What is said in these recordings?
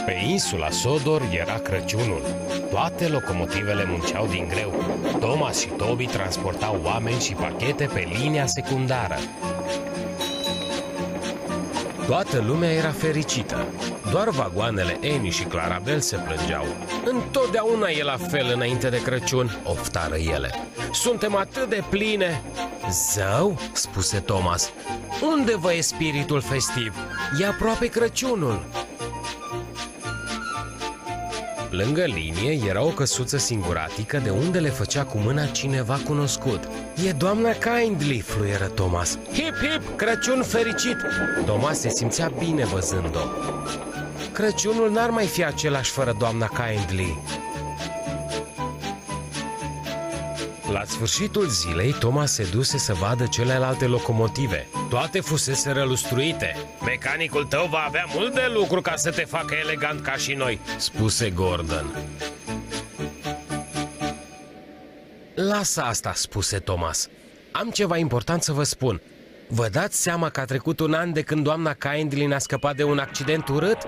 Pe insula Sodor era Crăciunul. Toate locomotivele munceau din greu. Thomas și Toby transportau oameni și pachete pe linia secundară. Toată lumea era fericită. Doar vagoanele Annie și Clarabel se plângeau. Întotdeauna e la fel înainte de Crăciun, oftară ele. Suntem atât de pline. Zău, spuse Thomas, unde vă e spiritul festiv? E aproape Crăciunul. Lângă linie era o căsuță singuratică de unde le făcea cu mâna cineva cunoscut. E doamna Kindly, fluieră Thomas. Hip, hip, Crăciun fericit! Thomas se simțea bine văzând-o. Crăciunul n-ar mai fi același fără doamna Kindly. La sfârșitul zilei, Thomas se duse să vadă celelalte locomotive. Toate fusese rălustruite. Mecanicul tău va avea mult de lucru ca să te facă elegant ca și noi, spuse Gordon. Lasă asta, spuse Thomas. Am ceva important să vă spun. Vă dați seama că a trecut un an de când doamna Kindly ne-a scăpat de un accident urât?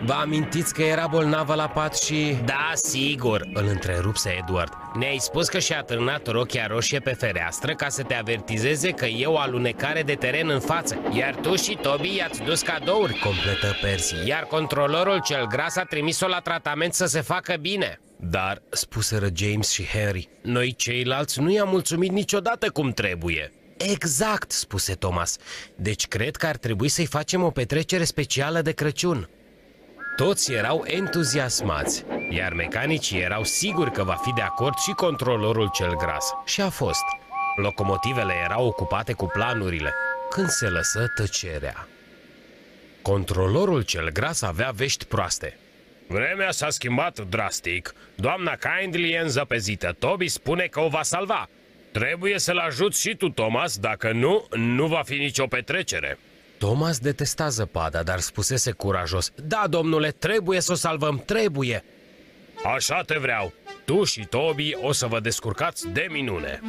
Vă amintiți că era bolnavă la pat și... Da, sigur, îl întrerupse Edward. Ne-ai spus că și-a târnat rochia roșie pe fereastră ca să te avertizeze că e o alunecare de teren în față. Iar tu și Toby i-ați dus cadouri, completă Percy. Iar controlorul cel gras a trimis-o la tratament să se facă bine. Dar, spuseră James și Harry, noi ceilalți nu i-am mulțumit niciodată cum trebuie. Exact, spuse Thomas. Deci cred că ar trebui să-i facem o petrecere specială de Crăciun. Toți erau entuziasmați, iar mecanicii erau siguri că va fi de acord și controlorul cel gras. Și a fost. Locomotivele erau ocupate cu planurile, când se lăsă tăcerea. Controlorul cel gras avea vești proaste. Vremea s-a schimbat drastic. Doamna Kindly e înzăpezită. Toby spune că o va salva. Trebuie să-l ajuți și tu, Thomas, dacă nu, nu va fi nicio petrecere. Thomas detesta zăpada, dar spusese curajos. Da, domnule, trebuie să o salvăm, trebuie. Așa te vreau. Tu și Toby o să vă descurcați de minune.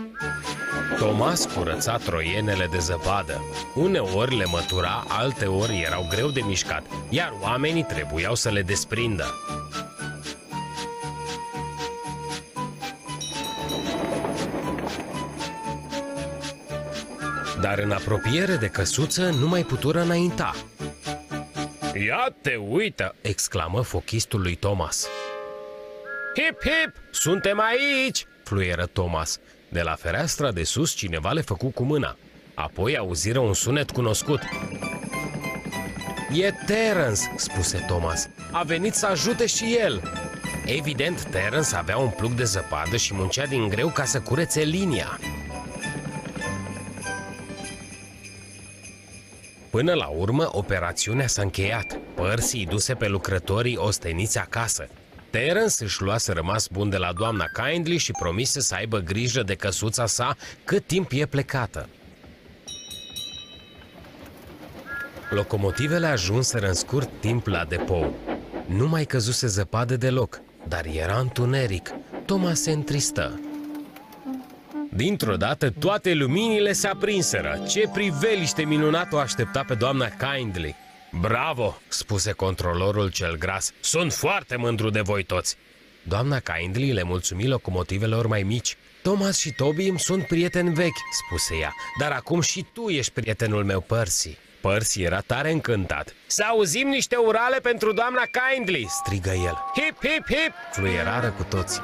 Thomas curăța troienele de zăpadă. Uneori le mătura, alteori erau greu de mișcat, iar oamenii trebuiau să le desprindă. Dar în apropiere de căsuță nu mai putură înainta. Ia te uită! Exclamă fochistul lui Thomas. Hip, hip! Suntem aici! Fluieră Thomas. De la fereastra de sus cineva le făcu cu mâna. Apoi auziră un sunet cunoscut. E Terence, spuse Thomas. A venit să ajute și el. Evident, Terence avea un plug de zăpadă și muncea din greu ca să curețe linia. Până la urmă, operațiunea s-a încheiat. Percy îi duse pe lucrătorii osteniți acasă. Terence își luase rămas bun de la doamna Kindly și promise să aibă grijă de căsuța sa cât timp e plecată. Locomotivele ajunseră în scurt timp la depou. Nu mai căzuse zăpadă deloc, dar era întuneric. Thomas se întristă. Dintr-o dată, toate luminile se aprinseră. Ce priveliște minunat o aștepta pe doamna Kindly. Bravo, spuse controlorul cel gras. Sunt foarte mândru de voi toți. Doamna Kindly le mulțumi locomotivelor mai mici. Thomas și Toby îmi sunt prieteni vechi, spuse ea, dar acum și tu ești prietenul meu, Percy. Percy era tare încântat. Să auzim niște urale pentru doamna Kindly, strigă el. Hip, hip, hip, fluierară cu toții.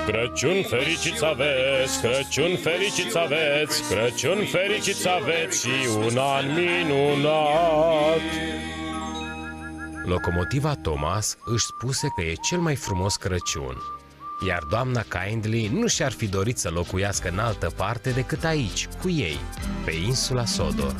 Crăciun fericit aveți, Crăciun fericit aveți, Crăciun fericit aveți și un an minunat. Locomotiva Thomas își spuse că e cel mai frumos Crăciun, iar doamna Kindly nu și-ar fi dorit să locuiască în altă parte decât aici, cu ei, pe insula Sodor.